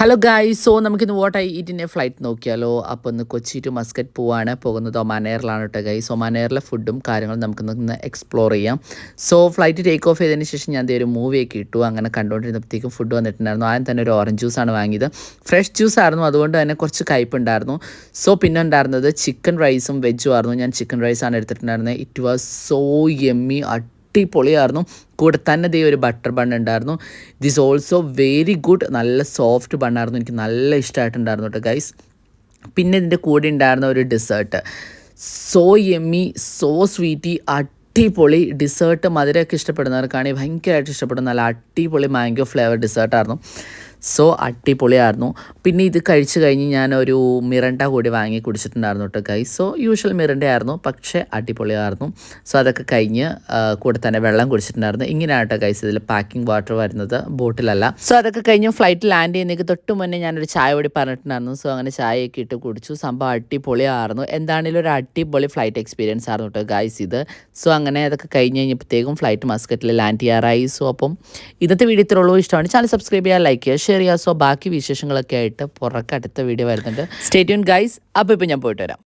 Hello guys, so നമുക്കിന്ന് what I ഈറ്റിൻ്റെ flight നോക്കിയാലോ. അപ്പോൾ ഇന്ന് കൊച്ചി ടു മസ്കറ്റ് പോവാണ്, പോകുന്നത് ഒമാൻ എയറിലാണ് കേട്ടോ ഗൈസ്. ഒമാൻ എയറിലെ ഫുഡും കാര്യങ്ങളും നമുക്കിന്ന് എക്സ്പ്ലോർ ചെയ്യാം. സോ ഫ്ലൈറ്റ് ടേക്ക് ഓഫ് ചെയ്തതിന് ശേഷം ഞാൻ ഒരു മൂവിയൊക്കെ ഇട്ടു. അങ്ങനെ കണ്ടുകൊണ്ടിരുന്നപ്പോഴത്തേക്കും ഫുഡ് വന്നിട്ടുണ്ടായിരുന്നു. ആദ്യം തന്നെ ഒരു ഓറഞ്ച് ജ്യൂസാണ് വാങ്ങിയത്. ഫ്രഷ് ജ്യൂസ് ആയിരുന്നു, അതുകൊണ്ട് തന്നെ കുറച്ച് കയ്പുണ്ടായിരുന്നു. സോ പിന്നെ ഉണ്ടായിരുന്നത് ചിക്കൻ റൈസും വെജും ആയിരുന്നു. ഞാൻ ചിക്കൻ റൈസാണ് എടുത്തിട്ടുണ്ടായിരുന്നത്. ഇറ്റ് വാസ് സോ യമ്മി, അടിപൊളിയായിരുന്നു. കൂടെ തന്നെ ഒരു ബട്ടർ ബൺ ഉണ്ടായിരുന്നു. ദിസ് ഓൾസോ വെരി ഗുഡ്, നല്ല സോഫ്റ്റ് ബണ്ണായിരുന്നു. എനിക്ക് നല്ല ഇഷ്ടമായിട്ടുണ്ടായിരുന്നു കേട്ടോ ഗൈസ്. പിന്നെ ഇതിൻ്റെ കൂടെ ഉണ്ടായിരുന്ന ഒരു dessert, so yummy, so sweety, അടിപൊളി ഡിസേർട്ട്. മധുരമൊക്കെ ഇഷ്ടപ്പെടുന്നവർക്കാണെങ്കിൽ ഭയങ്കരമായിട്ട് ഇഷ്ടപ്പെടുന്ന നല്ല അടിപൊളി മാംഗോ ഫ്ലേവർ ഡിസേർട്ടായിരുന്നു. സോ അടിപൊളിയായിരുന്നു. പിന്നെ ഇത് കഴിച്ച് കഴിഞ്ഞ് ഞാനൊരു മിറണ്ട കൂടി വാങ്ങി കുടിച്ചിട്ടുണ്ടായിരുന്നു കേട്ടോ ഗൈസ്. സോ യൂഷ്വൽ മിറണ്ട ആയിരുന്നു, പക്ഷേ അടിപൊളിയായിരുന്നു. സോ അതൊക്കെ കഴിഞ്ഞ് കൂടെ തന്നെ വെള്ളം കുടിച്ചിട്ടുണ്ടായിരുന്നു. ഇങ്ങനെയാണ് കേട്ടോ ഗൈസ് ഇതിൽ പാക്കിംഗ് വാട്ടർ വരുന്നത്, ബോട്ടിലല്ല. സോ അതൊക്കെ കഴിഞ്ഞ് ഫ്ലൈറ്റ് ലാൻഡ് ചെയ്യുന്നതിന് തൊട്ട് മുന്നേ ഞാനൊരു ചായ കൂടി പറഞ്ഞിട്ടുണ്ടായിരുന്നു. സോ അങ്ങനെ ചായയൊക്കെ ഇട്ട് കുടിച്ചു. സംഭവം അടിപൊളിയായിരുന്നു. എന്താണെങ്കിലും ഒരു അടിപൊളി ഫ്ലൈറ്റ് എക്സ്പീരിയൻസ് ആയിരുന്നു കേട്ടോ ഗൈസ് ഇത്. സോ അങ്ങനെ അതൊക്കെ കഴിഞ്ഞ് കഴിഞ്ഞപ്പോഴത്തേക്കും ഫ്ലൈറ്റ് മസ്കറ്റിൽ ലാൻഡ് ചെയ്യാറായി. സോ അപ്പം ഇന്നത്തെ വീഡിയോ ഇത്രയുള്ളൂ. ഇഷ്ടമാണ് ചാനൽ സബ്സ്ക്രൈബ് ചെയ്യുക, ലൈക്ക് ചെയ്യുക, ഷെയർ ചെയ്യുക. സോ ബാക്കി വിശേഷങ്ങളൊക്കെ ആയിട്ട് പുറത്ത് അടുത്ത വീഡിയോ വരുന്നുണ്ട്. Stay tune guys. അപ്പോൾ ഇപ്പോൾ ഞാൻ പോയിട്ട് വരാം.